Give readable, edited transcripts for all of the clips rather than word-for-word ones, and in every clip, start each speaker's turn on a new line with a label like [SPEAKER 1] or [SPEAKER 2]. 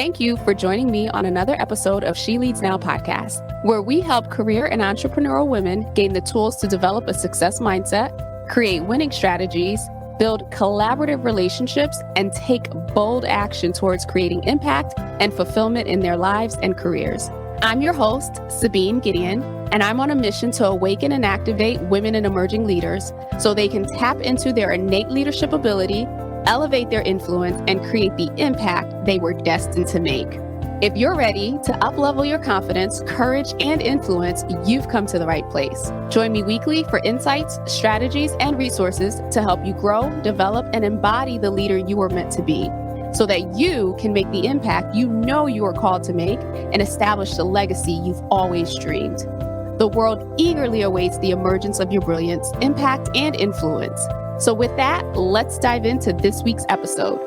[SPEAKER 1] Thank you for joining me on another episode of She Leads Now podcast, where we help career and entrepreneurial women gain the tools to develop a success mindset, create winning strategies, build collaborative relationships, and take bold action towards creating impact and fulfillment in their lives and careers. I'm your host, Sabine Gideon, and I'm on a mission to awaken and activate women and emerging leaders so they can tap into their innate leadership ability, elevate their influence, and create the impact they were destined to make. If you're ready to uplevel your confidence, courage, and influence, you've come to the right place. Join me weekly for insights, strategies, and resources to help you grow, develop, and embody the leader you were meant to be, so that you can make the impact you know you are called to make and establish the legacy you've always dreamed. The world eagerly awaits the emergence of your brilliance, impact, and influence. So with that, let's dive into this week's episode.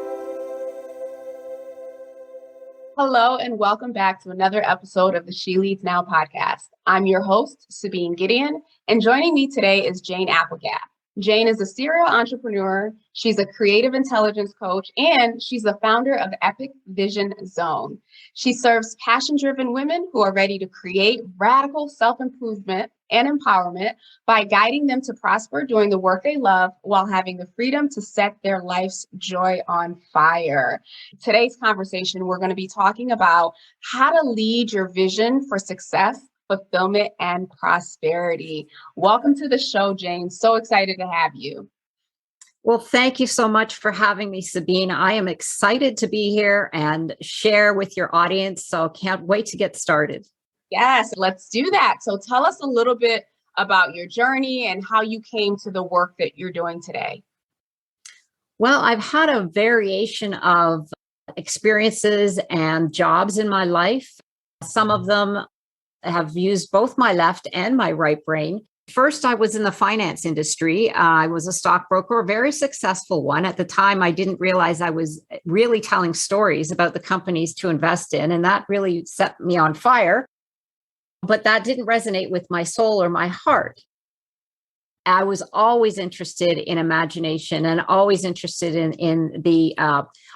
[SPEAKER 1] Hello, and welcome back to another episode of the She Leads Now podcast. I'm your host, Sabine Gideon, and joining me today is Jane Applegath. Jane is a serial entrepreneur, she's a creative intelligence coach, and she's the founder of Epic Vision Zone. She serves passion-driven women who are ready to create radical self-improvement and empowerment by guiding them to prosper doing the work they love while having the freedom to set their life's joy on fire. Today's conversation, we're going to be talking about how to lead your vision for success, fulfillment, and prosperity. Welcome to the show, Jane. So excited to have you.
[SPEAKER 2] Well, thank you so much for having me, Sabine. I am excited to be here and share with your audience, so can't wait to get started.
[SPEAKER 1] Yes, let's do that. So tell us a little bit about your journey and how you came to the work that you're doing today.
[SPEAKER 2] Well, I've had a variation of experiences and jobs in my life. Some of them have used both my left and my right brain. First, I was in the finance industry. I was a stockbroker, a very successful one. At the time, I didn't realize I was really telling stories about the companies to invest in, and that really set me on fire. But that didn't resonate with my soul or my heart. I was always interested in imagination and always interested in the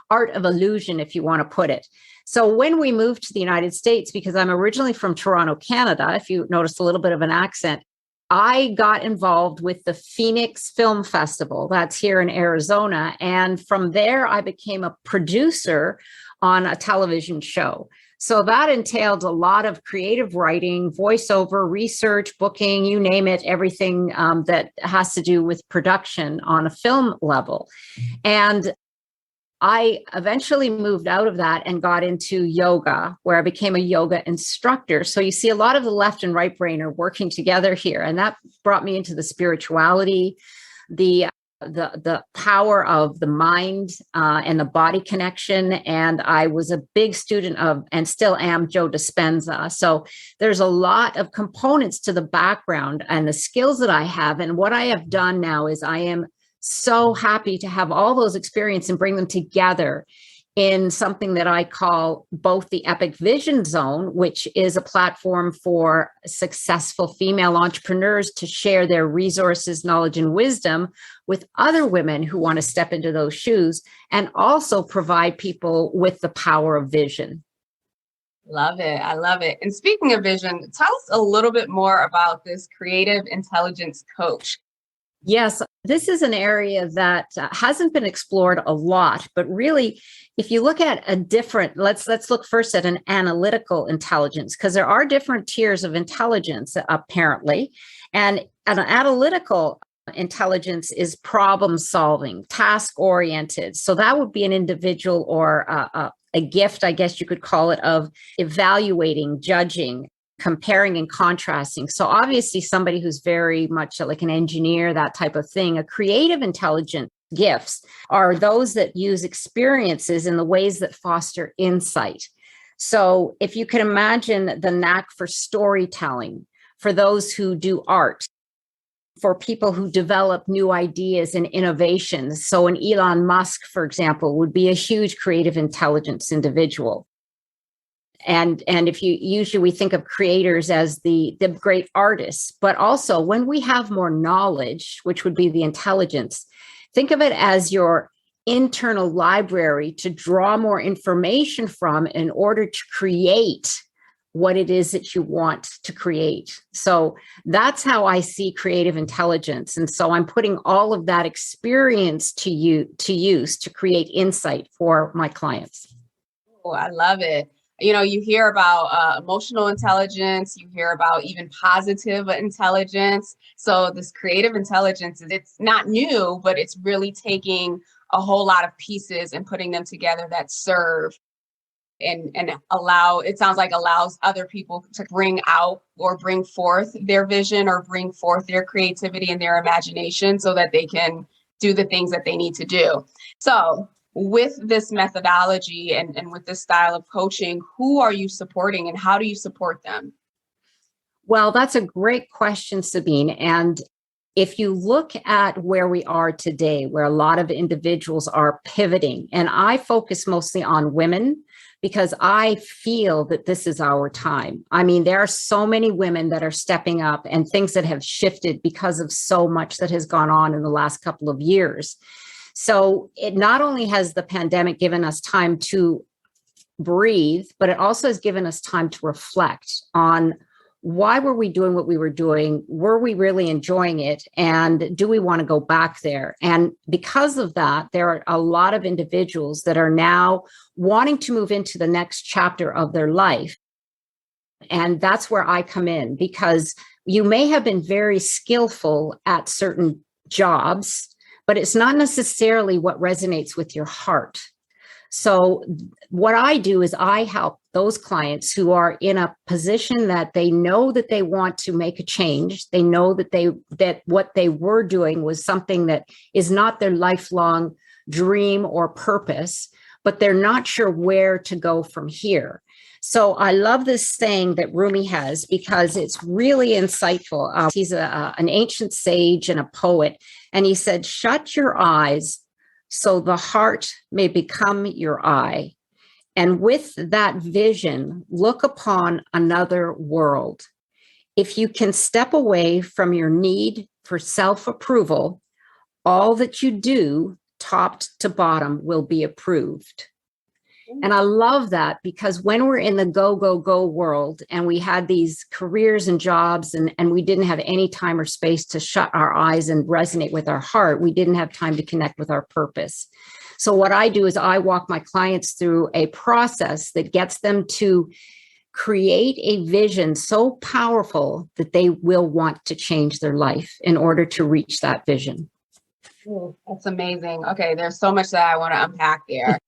[SPEAKER 2] art of illusion, if you want to put it. So when we moved to the United States, because I'm originally from Toronto, Canada, if you notice a little bit of an accent, I got involved with the Phoenix Film Festival. That's here in Arizona. And from there, I became a producer on a television show. So that entailed a lot of creative writing, voiceover, research, booking, you name it, everything that has to do with production on a film level. And I eventually moved out of that and got into yoga, where I became a yoga instructor. So you see a lot of the left and right brain are working together here. And that brought me into the spirituality, the power of the mind and the body connection. And I was a big student of, and still am, Joe Dispenza. So there's a lot of components to the background and the skills that I have. And what I have done now is I am so happy to have all those experiences and bring them together in something that I call both the Epic Vision Zone, which is a platform for successful female entrepreneurs to share their resources, knowledge, and wisdom with other women who want to step into those shoes, and also provide people with the power of vision.
[SPEAKER 1] Love it. I love it. And speaking of vision, tell us a little bit more about this creative intelligence coach.
[SPEAKER 2] Yes, this is an area that hasn't been explored a lot, but really, if you look at a different, let's look first at an analytical intelligence, because there are different tiers of intelligence, apparently. And an analytical intelligence is problem solving, task oriented. So that would be an individual or a gift, I guess you could call it, of evaluating, judging, comparing and contrasting. So obviously somebody who's very much like an engineer, that type of thing. A creative intelligent gifts are those that use experiences in the ways that foster insight. So if you can imagine the knack for storytelling, for those who do art, for people who develop new ideas and innovations. So an Elon Musk, for example, would be a huge creative intelligence individual. And if you usually we think of creators as the great artists, but also when we have more knowledge, which would be the intelligence, think of it as your internal library to draw more information from in order to create what it is that you want to create. So that's how I see creative intelligence. And so I'm putting all of that experience to use to create insight for my clients.
[SPEAKER 1] Oh, I love it. You know, you hear about emotional intelligence, you hear about even positive intelligence. So this creative intelligence, it's not new, but it's really taking a whole lot of pieces and putting them together that serve and allow, it sounds like allows other people to bring out or bring forth their vision or bring forth their creativity and their imagination so that they can do the things that they need to do. So with this methodology and with this style of coaching, who are you supporting and how do you support them?
[SPEAKER 2] Well, that's a great question, Sabine. And if you look at where we are today, where a lot of individuals are pivoting, and I focus mostly on women because I feel that this is our time. I mean, there are so many women that are stepping up and things that have shifted because of so much that has gone on in the last couple of years. So it not only has the pandemic given us time to breathe, but it also has given us time to reflect on why were we doing what we were doing? Were we really enjoying it? And do we want to go back there? And because of that, there are a lot of individuals that are now wanting to move into the next chapter of their life. And that's where I come in, because you may have been very skillful at certain jobs, but it's not necessarily what resonates with your heart. So what I do is I help those clients who are in a position that they know that they want to make a change. They know that what they were doing was something that is not their lifelong dream or purpose, but they're not sure where to go from here. So I love this saying that Rumi has because it's really insightful. He's an ancient sage and a poet, and he said, "Shut your eyes so the heart may become your eye. And with that vision, look upon another world. If you can step away from your need for self-approval, all that you do, top to bottom, will be approved." And I love that because when we're in the go, go, go world and we had these careers and jobs and we didn't have any time or space to shut our eyes and resonate with our heart, we didn't have time to connect with our purpose. So what I do is I walk my clients through a process that gets them to create a vision so powerful that they will want to change their life in order to reach that vision.
[SPEAKER 1] Ooh, that's amazing. Okay, there's so much that I want to unpack there.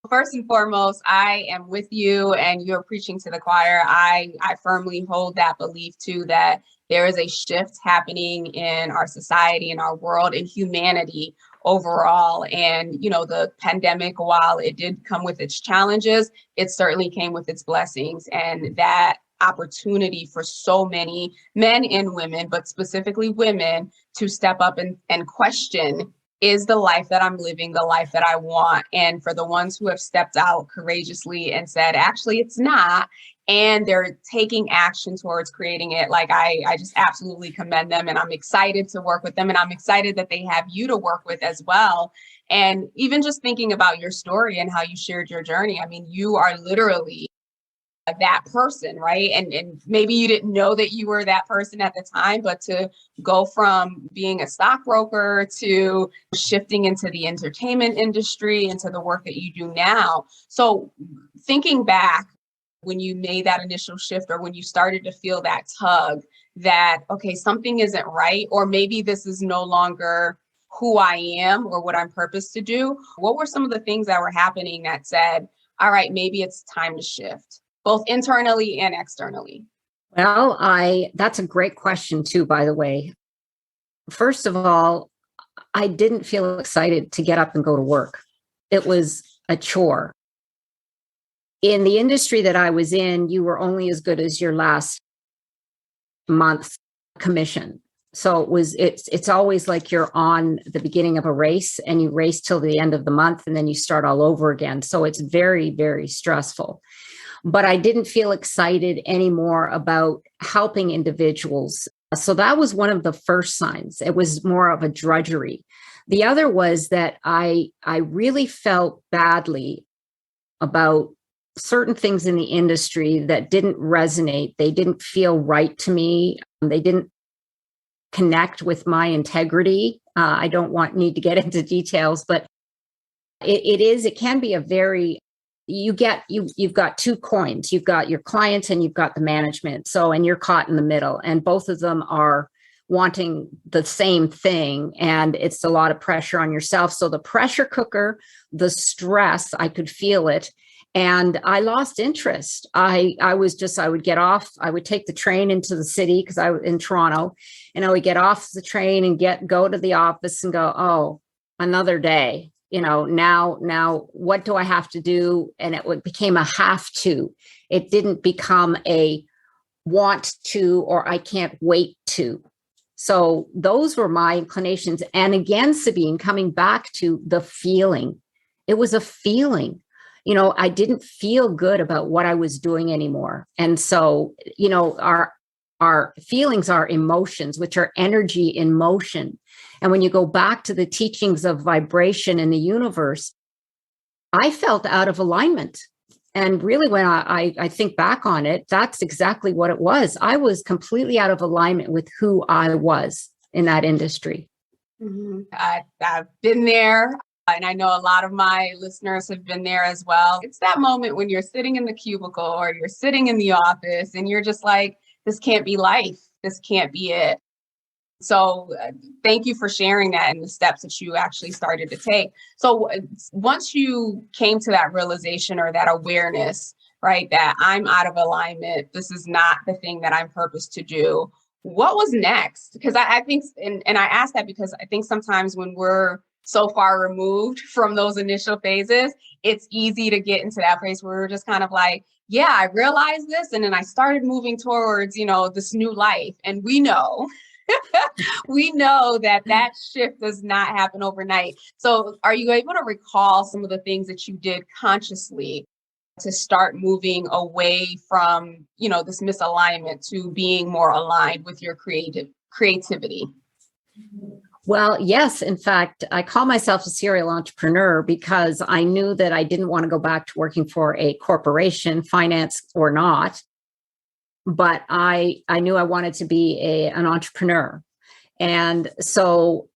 [SPEAKER 1] First and foremost, I am with you and you're preaching to the choir. I firmly hold that belief too, that there is a shift happening in our society, in our world, in humanity overall. And, you know, the pandemic, while it did come with its challenges, it certainly came with its blessings. And that opportunity for so many men and women, but specifically women, to step up and question, is the life that I'm living the life that I want? And for the ones who have stepped out courageously and said, actually, it's not, and they're taking action towards creating it, like I just absolutely commend them. And I'm excited to work with them. And I'm excited that they have you to work with as well. And even just thinking about your story and how you shared your journey, I mean, you are literally that person, right? And maybe you didn't know that you were that person at the time, but to go from being a stockbroker to shifting into the entertainment industry, into the work that you do now. So thinking back, when you made that initial shift or when you started to feel that tug that, okay, something isn't right, or maybe this is no longer who I am or what I'm purposed to do, what were some of the things that were happening that said, all right, maybe it's time to shift, both internally and externally?
[SPEAKER 2] Well, that's a great question too, by the way. First of all, I didn't feel excited to get up and go to work. It was a chore. In the industry that I was in, you were only as good as your last month's commission. So it's always like you're on the beginning of a race and you race till the end of the month and then you start all over again. So it's very, very stressful. But I didn't feel excited anymore about helping individuals. So that was one of the first signs. It was more of a drudgery. The other was that I really felt badly about certain things in the industry that didn't resonate. They didn't feel right to me. They didn't connect with my integrity. I don't need to get into details, but it can be a very, you've got two coins. You've got your clients and you've got the management. So, and you're caught in the middle, and both of them are wanting the same thing. And it's a lot of pressure on yourself. So the pressure cooker, the stress, I could feel it. And I lost interest. I would get off, I would take the train into the city because I was in Toronto, and I would get off the train and go to the office and go, oh, another day. Now what do I have to do? And it became a have to. It didn't become a want to, or I can't wait to. So those were my inclinations. And again, Sabine, coming back to the feeling, it was a feeling. I didn't feel good about what I was doing anymore. And so, our feelings are emotions, which are energy in motion. And when you go back to the teachings of vibration in the universe, I felt out of alignment. And really, when I think back on it, that's exactly what it was. I was completely out of alignment with who I was in that industry.
[SPEAKER 1] Mm-hmm. I've been there. And I know a lot of my listeners have been there as well. It's that moment when you're sitting in the cubicle or you're sitting in the office and you're just like, this can't be life. This can't be it. So thank you for sharing that and the steps that you actually started to take. So once you came to that realization or that awareness, right, that I'm out of alignment, this is not the thing that I'm purposed to do, what was next? Because I think, and I ask that because I think sometimes when we're so far removed from those initial phases, it's easy to get into that place where we're just kind of like, yeah, I realized this. And then I started moving towards, this new life. And we know, we know that shift does not happen overnight. So are you able to recall some of the things that you did consciously to start moving away from, this misalignment to being more aligned with your creativity?
[SPEAKER 2] Well, yes. In fact, I call myself a serial entrepreneur because I knew that I didn't want to go back to working for a corporation, finance or not. But I knew I wanted to be an entrepreneur. And so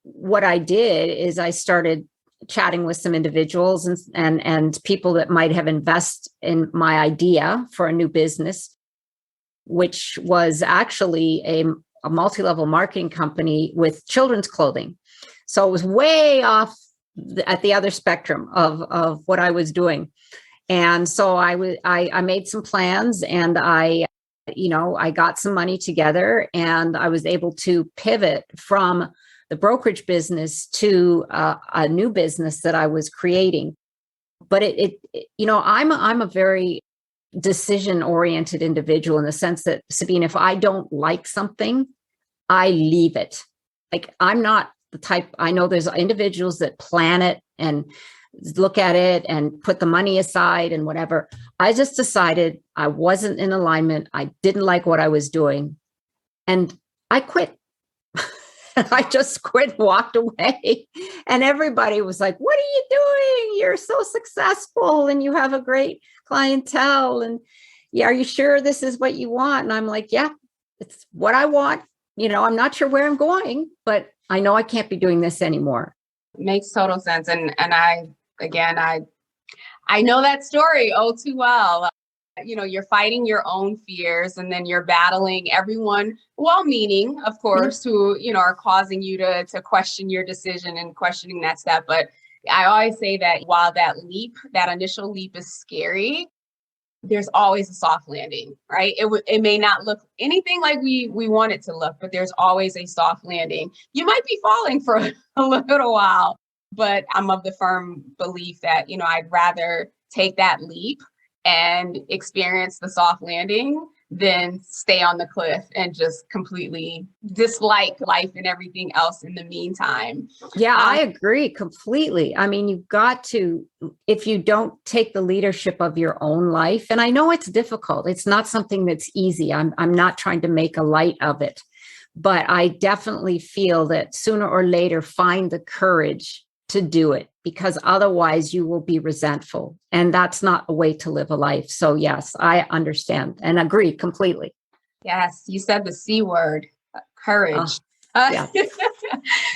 [SPEAKER 2] what I did is I started chatting with some individuals and people that might have invested in my idea for a new business, which was actually a multi-level marketing company with children's clothing. So it was way off at the other spectrum of what I was doing. And so I made some plans, and I got some money together, and I was able to pivot from the brokerage business to a new business that I was creating. But I'm a very decision-oriented individual in the sense that, Sabine, if I don't like something, I leave it. Like, I'm not the type, I know there's individuals that plan it and look at it and put the money aside and whatever. I just decided I wasn't in alignment. I didn't like what I was doing. And I quit. I just quit, walked away. And everybody was like, what are you doing? You're so successful and you have a great clientele. And yeah, are you sure this is what you want? And I'm like, yeah, it's what I want. I'm not sure where I'm going, but I know I can't be doing this anymore.
[SPEAKER 1] Makes total sense. And I know that story oh too well. You're fighting your own fears, and then you're battling everyone, well-meaning, of course, who, are causing you to question your decision and questioning that step. But I always say that while that initial leap is scary, there's always a soft landing, right? It may not look anything like we want it to look, but there's always a soft landing. You might be falling for a little while, but I'm of the firm belief that, I'd rather take that leap and experience the soft landing than stay on the cliff and just completely dislike life and everything else in the meantime.
[SPEAKER 2] Yeah, I agree completely. I mean, you've got to, if you don't take the leadership of your own life, and I know it's difficult, it's not something that's easy. I'm not trying to make a light of it, But I definitely feel that sooner or later, find the courage to do it, because otherwise you will be resentful. And that's not a way to live a life. So yes, I understand and agree completely.
[SPEAKER 1] Yes, you said the C word,
[SPEAKER 2] Uh,
[SPEAKER 1] courage.
[SPEAKER 2] yeah.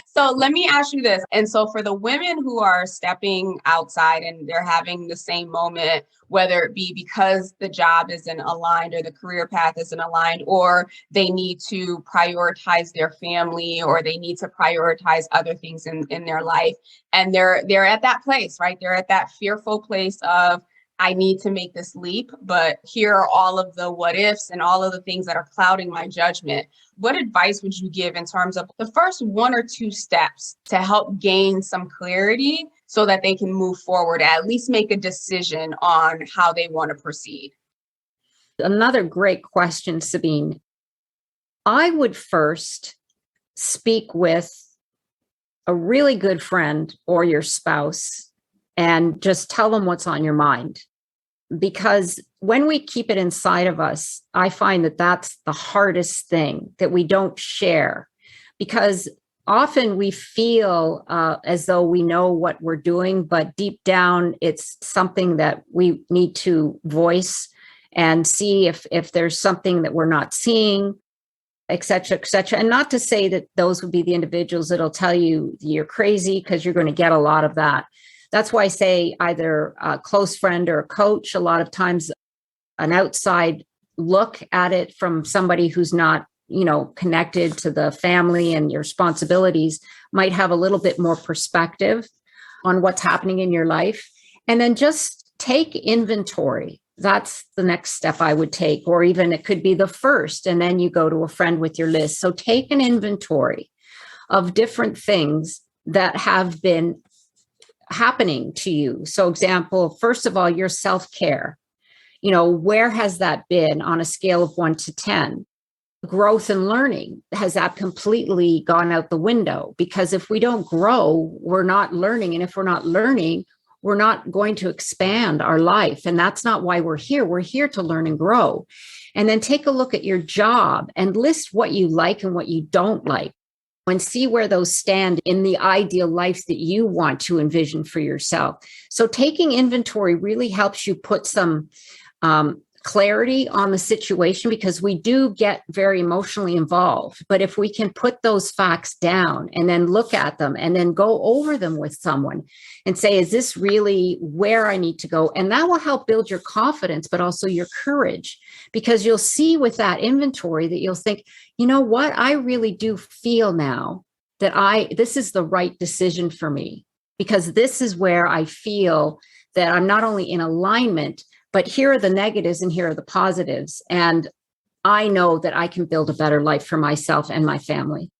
[SPEAKER 1] So let me ask you this. And so for the women who are stepping outside and they're having the same moment, whether it be because the job isn't aligned or the career path isn't aligned, or they need to prioritize their family, or they need to prioritize other things in their life. And they're at that place, right? They're at that fearful place of, I need to make this leap, but here are all of the what ifs and all of the things that are clouding my judgment. What advice would you give in terms of the first one or two steps to help gain some clarity so that they can move forward, at least make a decision on how they want to proceed?
[SPEAKER 2] Another great question, Sabine. I would first speak with a really good friend or your spouse and just tell them what's on your mind. Because when we keep it inside of us, I find that that's the hardest thing, that we don't share. Because often we feel as though we know what we're doing, but deep down, it's something that we need to voice and see if there's something that we're not seeing, et cetera, et cetera. And not to say that those would be the individuals that'll tell you you're crazy, because you're going to get a lot of that. That's why I say either a close friend or a coach. A lot of times an outside look at it from somebody who's not, connected to the family and your responsibilities might have a little bit more perspective on what's happening in your life. And then just take inventory. That's the next step I would take, or even it could be the first, and then you go to a friend with your list. So take an inventory of different things that have been happening to you. So example, first of all, your self-care, where has that been on a scale of 1 to 10? Growth and learning, has that completely gone out the window? Because if we don't grow, we're not learning. And if we're not learning, we're not going to expand our life. And that's not why we're here. We're here to learn and grow. And then take a look at your job and list what you like and what you don't like, and see where those stand in the ideal life that you want to envision for yourself. So taking inventory really helps you put some clarity on the situation, because we do get very emotionally involved. But if we can put those facts down and then look at them and then go over them with someone and say, is this really where I need to go? And that will help build your confidence, but also your courage, because you'll see with that inventory that you'll think, you know what, I really do feel now that this is the right decision for me, because this is where I feel that I'm not only in alignment, but here are the negatives and here are the positives. And I know that I can build a better life for myself and my family.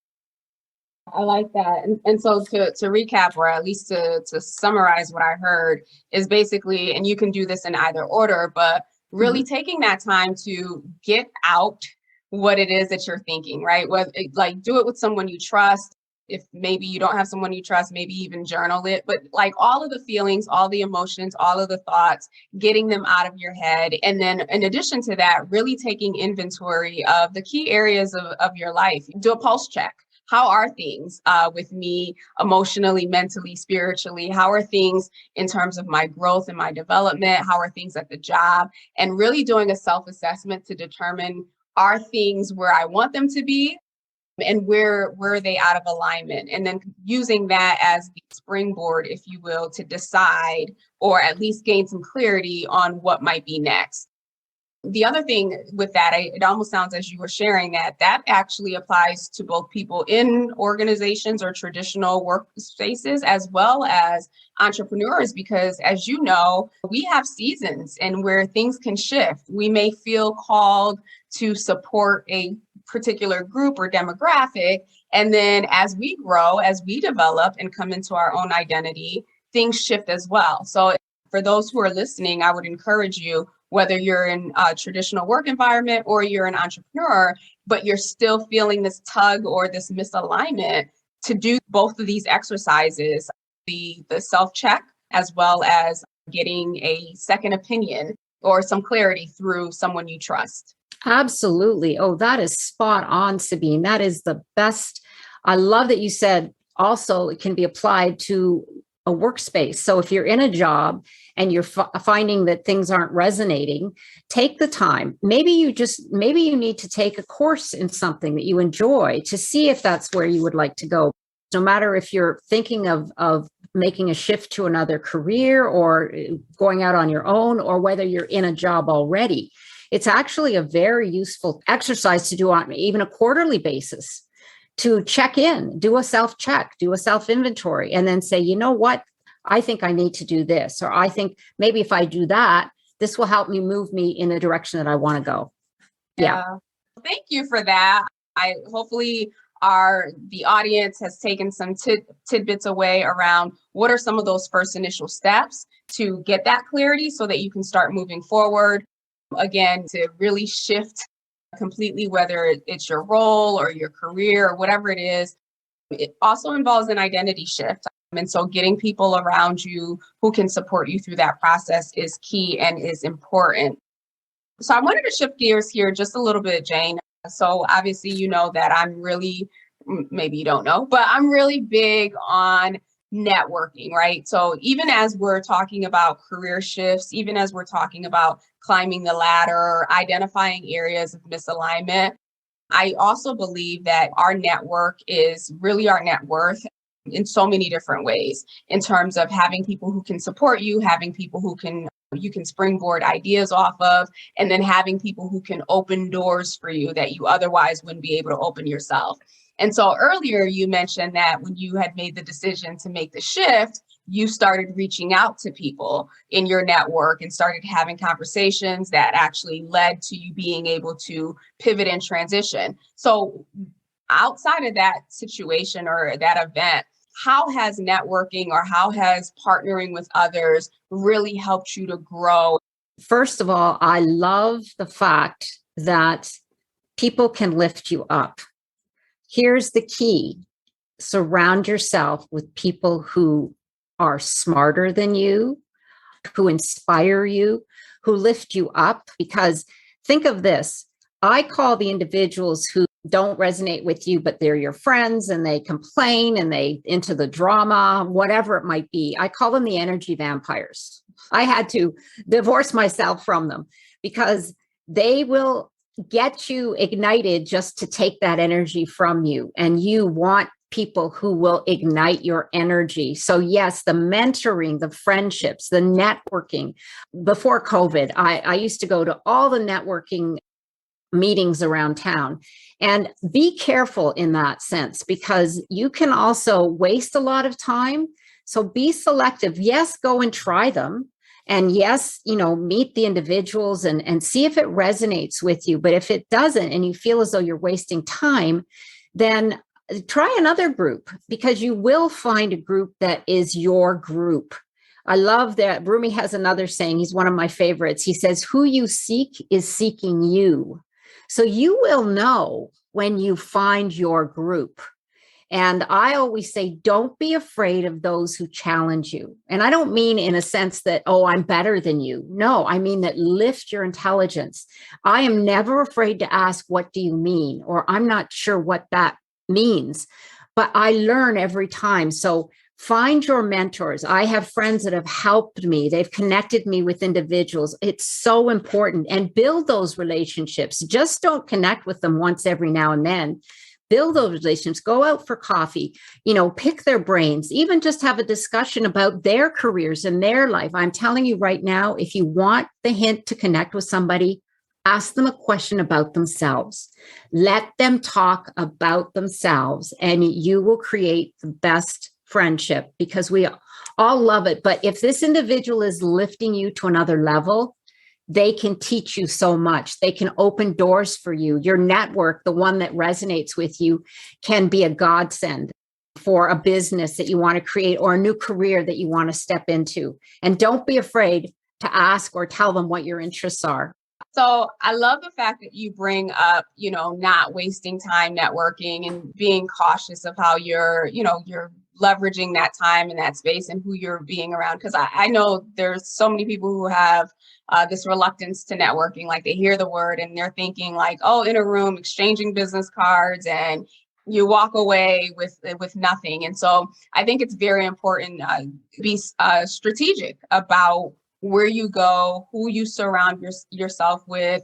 [SPEAKER 1] I like that. And so to recap, or at least to summarize what I heard, is basically, and you can do this in either order, but really taking that time to get out what it is that you're thinking, right? Like do it with someone you trust. If maybe you don't have someone you trust, maybe even journal it, but like all of the feelings, all the emotions, all of the thoughts, getting them out of your head. And then in addition to that, really taking inventory of the key areas of your life. Do a pulse check. How are things with me emotionally, mentally, spiritually? How are things in terms of my growth and my development? How are things at the job? And really doing a self-assessment to determine, are things where I want them to be? And where are they out of alignment? And then using that as the springboard, if you will, to decide or at least gain some clarity on what might be next. The other thing with that, it almost sounds as you were sharing that actually applies to both people in organizations or traditional workspaces, as well as entrepreneurs, because as you know, we have seasons and where things can shift. We may feel called to support a particular group or demographic. And then as we grow, as we develop and come into our own identity, things shift as well. So for those who are listening, I would encourage you, whether you're in a traditional work environment or you're an entrepreneur, but you're still feeling this tug or this misalignment, to do both of these exercises, the self-check, as well as getting a second opinion or some clarity through someone you trust.
[SPEAKER 2] Absolutely. Oh, that is spot on, Sabine. That is the best. I love that you said also it can be applied to a workspace. So if you're in a job and you're finding that things aren't resonating, take the time. Maybe you need to take a course in something that you enjoy to see if that's where you would like to go. No matter if you're thinking of making a shift to another career or going out on your own, or whether you're in a job already, it's actually a very useful exercise to do on even a quarterly basis, to check in, do a self check, do a self inventory, and then say, you know what? I think I need to do this, or I think maybe if I do that, this will help me move me in the direction that I want to go. Yeah.
[SPEAKER 1] Thank you for that. I hopefully the audience has taken some tidbits away around what are some of those first initial steps to get that clarity so that you can start moving forward. Again, to really shift completely, whether it's your role or your career or whatever it is. It also involves an identity shift. And so getting people around you who can support you through that process is key and is important. So I wanted to shift gears here just a little bit, Jane. So obviously, you know that I'm really, maybe you don't know, but I'm really big on networking, right? So even as we're talking about career shifts, even as we're talking about climbing the ladder, identifying areas of misalignment, I also believe that our network is really our net worth in so many different ways, in terms of having people who can support you, having people who you can springboard ideas off of, and then having people who can open doors for you that you otherwise wouldn't be able to open yourself. And so earlier you mentioned that when you had made the decision to make the shift, you started reaching out to people in your network and started having conversations that actually led to you being able to pivot and transition. So outside of that situation or that event, how has networking or how has partnering with others really helped you to grow?
[SPEAKER 2] First of all, I love the fact that people can lift you up. Here's the key: surround yourself with people who are smarter than you, who inspire you, who lift you up. Because think of this: I call the individuals who don't resonate with you, but they're your friends and they complain and they into the drama, whatever it might be. I call them the energy vampires. I had to divorce myself from them because they will get you ignited just to take that energy from you. And you want people who will ignite your energy. So yes, the mentoring, the friendships, the networking. Before COVID, I used to go to all the networking meetings around town. And be careful in that sense, because you can also waste a lot of time. So be selective. Yes, go and try them. And yes, meet the individuals and see if it resonates with you. But if it doesn't, and you feel as though you're wasting time, then try another group, because you will find a group that is your group. I love that. Rumi has another saying. He's one of my favorites. He says, who you seek is seeking you. So you will know when you find your group. And I always say, don't be afraid of those who challenge you. And I don't mean in a sense that, oh, I'm better than you. No, I mean that lift your intelligence. I am never afraid to ask, what do you mean? Or I'm not sure what that means, but I learn every time. So find your mentors. I have friends that have helped me. They've connected me with individuals. It's so important. And build those relationships. Just don't connect with them once every now and then. Build those relationships, go out for coffee, pick their brains, even just have a discussion about their careers and their life. I'm telling you right now, if you want the hint to connect with somebody, ask them a question about themselves. Let them talk about themselves, and you will create the best friendship, because we all love it. But if this individual is lifting you to another level, they can teach you so much. They can open doors for you. Your network, the one that resonates with you, can be a godsend for a business that you want to create or a new career that you want to step into. And don't be afraid to ask or tell them what your interests are.
[SPEAKER 1] So I love the fact that you bring up, not wasting time networking and being cautious of how you're leveraging that time and that space and who you're being around. Because I know there's so many people who have this reluctance to networking. Like they hear the word and they're thinking like, oh, in a room exchanging business cards, and you walk away with nothing. And so I think it's very important to be strategic about where you go, who you surround yourself with,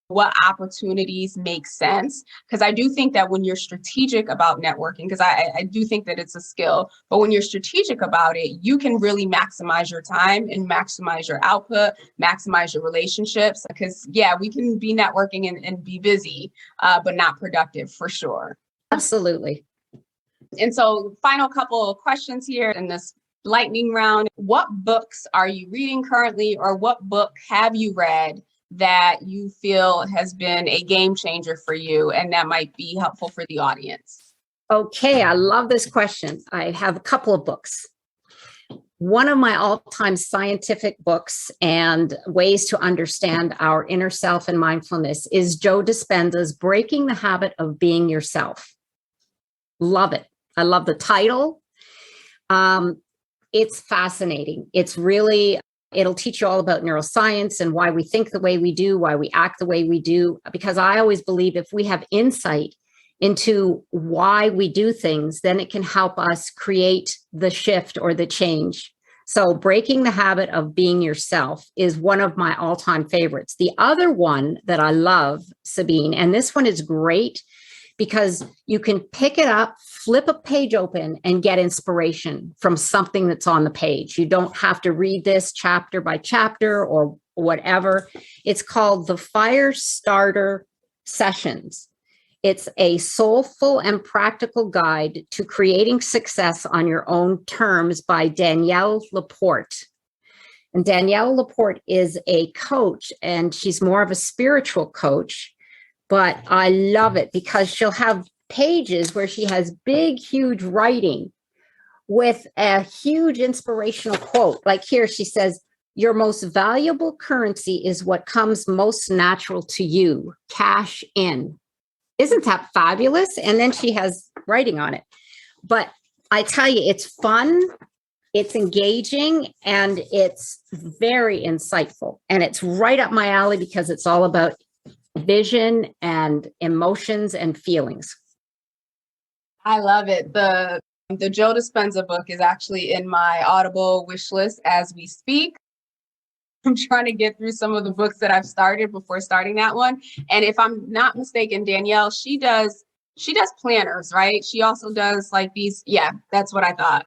[SPEAKER 1] what opportunities make sense. Because I do think that when you're strategic about networking, because I do think that it's a skill, but when you're strategic about it, you can really maximize your time and maximize your output, maximize your relationships. Because yeah, we can be networking and be busy, but not productive for sure.
[SPEAKER 2] Absolutely.
[SPEAKER 1] And so final couple of questions here in this lightning round. What books are you reading currently, or what book have you read that you feel has been a game changer for you and that might be helpful for the audience?
[SPEAKER 2] Okay, I love this question. I have a couple of books. One of my all-time scientific books and ways to understand our inner self and mindfulness is Joe Dispenza's Breaking the Habit of Being Yourself. Love it. I love the title. It's fascinating. It'll teach you all about neuroscience and why we think the way we do, why we act the way we do, because I always believe if we have insight into why we do things, then it can help us create the shift or the change. So Breaking the Habit of Being Yourself is one of my all-time favorites. The other one that I love, Sabine, and this one is great because you can pick it up, flip a page open, and get inspiration from something that's on the page. You don't have to read this chapter by chapter or whatever. It's called The Fire Starter Sessions. It's a soulful and practical guide to creating success on your own terms by Danielle Laporte. And Danielle Laporte is a coach, and she's more of a spiritual coach. But I love it because she'll have pages where she has big, huge writing with a huge inspirational quote. Like here, she says, "Your most valuable currency is what comes most natural to you. Cash in." Isn't that fabulous? And then she has writing on it. But I tell you, it's fun, it's engaging, and it's very insightful. And it's right up my alley because it's all about vision and emotions and feelings.
[SPEAKER 1] I love it. The Joe Dispenza book is actually in my Audible wish list as we speak. I'm trying to get through some of the books that I've started before starting that one. And if I'm not mistaken, Danielle, she does planners, right? She also does like these. Yeah, that's what I thought.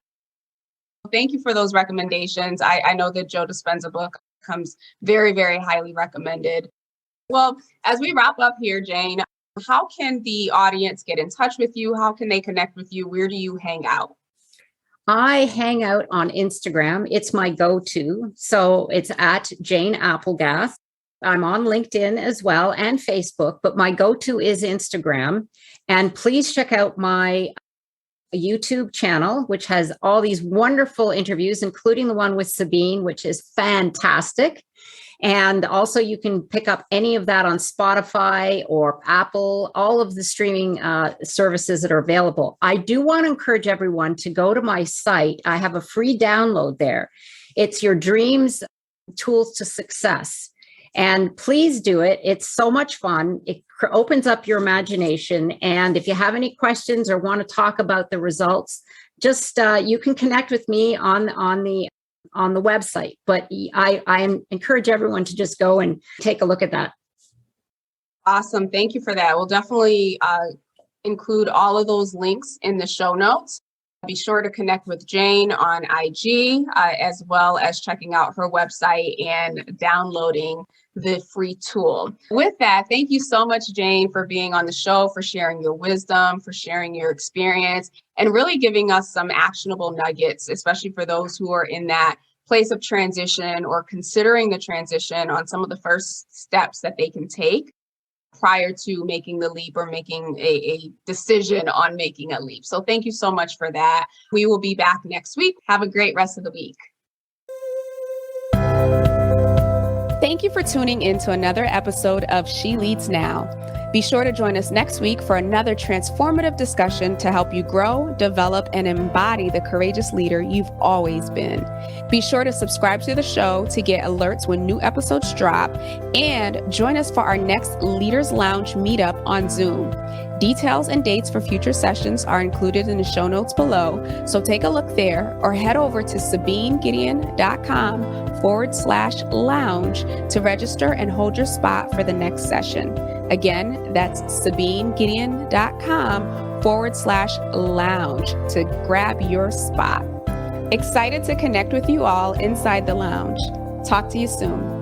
[SPEAKER 1] Thank you for those recommendations. I know the Joe Dispenza book comes very, very highly recommended. Well, as we wrap up here, Jane, how can the audience get in touch with you? How can they connect with you? Where do you hang out?
[SPEAKER 2] I hang out on Instagram. It's my go-to. So it's at Jane Applegath. I'm on LinkedIn as well and Facebook, but my go-to is Instagram. And please check out my YouTube channel, which has all these wonderful interviews, including the one with Sabine, which is fantastic. And also you can pick up any of that on Spotify or Apple, all of the streaming services that are available. I do want to encourage everyone to go to my site. I have a free download there. It's Your Dreams Tools to Success. And please do it. It's so much fun. It opens up your imagination. And if you have any questions or want to talk about the results, just you can connect with me on the website. But I encourage everyone to just go and take a look at that.
[SPEAKER 1] Awesome. Thank you for that. We'll definitely include all of those links in the show notes. Be sure to connect with Jane on IG, as well as checking out her website and downloading the free tool. With that, thank you so much, Jane, for being on the show, for sharing your wisdom, for sharing your experience, and really giving us some actionable nuggets, especially for those who are in that place of transition or considering the transition on some of the first steps that they can take prior to making the leap or making a decision on making a leap. So thank you so much for that. We will be back next week. Have a great rest of the week. Thank you for tuning in to another episode of She Leads Now. Be sure to join us next week for another transformative discussion to help you grow, develop, and embody the courageous leader you've always been. Be sure to subscribe to the show to get alerts when new episodes drop, and join us for our next Leaders Lounge meetup on Zoom. Details and dates for future sessions are included in the show notes below, so take a look there or head over to sabinegideon.com/lounge to register and hold your spot for the next session. Again, that's sabinegideon.com/lounge to grab your spot. Excited to connect with you all inside the lounge. Talk to you soon.